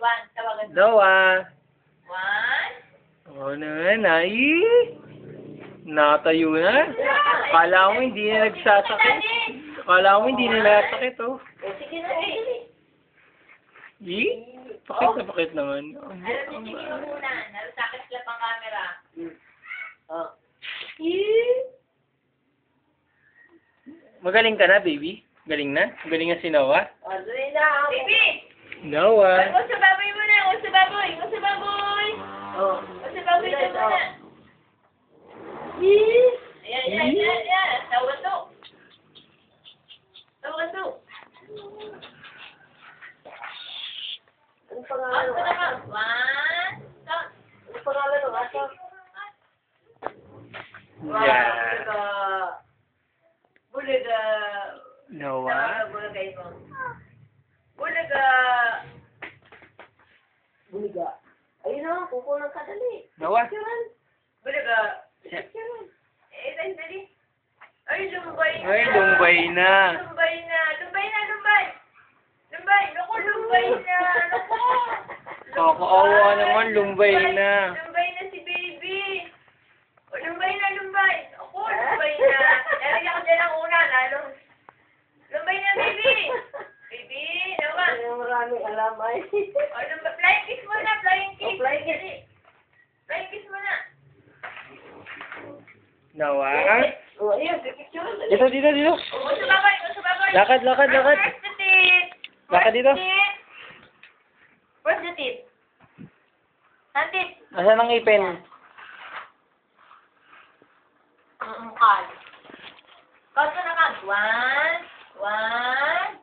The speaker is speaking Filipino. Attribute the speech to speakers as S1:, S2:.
S1: one. Tawagan mo.
S2: Noah.
S1: One.
S2: Oo naman, ay. Natayo na. Kala mo hindi na nagsasakit. Kala mo hindi na nasakit, oh.
S1: Sige na, eh.
S2: Pakit na pakit naman.
S1: Sige mo muna. Narasakit lang ang camera.
S2: Magaling ka na, baby? Galing na? Galing na si Noah?
S1: Baby!
S2: Noah.
S1: Huwag sa baboy muna. Huwag sa baboy. Huwag sa baboy. Huwag sa baboy ka muna. Ayan. Tawato. Tawato.
S3: Ano pangalan
S1: Ako
S3: ng
S1: na ka.
S3: aso?
S1: One.
S3: Ano pangalan ng aso?
S2: Yeah.
S1: Bulaga.
S2: Noah.
S1: Bulaga ito. Bulaga.
S3: Buliga. Ayun na, kukulang ka dali.
S2: Noah.
S1: Bulaga. Dali. Ay, lumbay na.
S2: Ay, lumbay na.
S1: Lumbay na. Lumbay. Naku, lumbay na. Naku.
S2: Kakaawa naman, lumbay na.
S1: Lumbay na si baby. O, lumbay na. Ako, lumbay na. Narinig ako dyan ang una, lalo. Lumbay na, baby. Baby, nawa.
S3: Ay, maraming alam ay.
S1: O, lumbay. Flying kiss muna, flying kiss.
S3: Flying kiss.
S1: Dali. Flying kiss muna.
S2: Noah.
S3: Oh, ayun, pipicture na dali.
S2: Dito.
S1: O, sa babay.
S2: Lakad.
S1: First the teeth.
S2: Lakad dito.
S1: First the teeth. Nantit.
S2: Asan ang ipin?
S1: Call. Call ka na ka. One.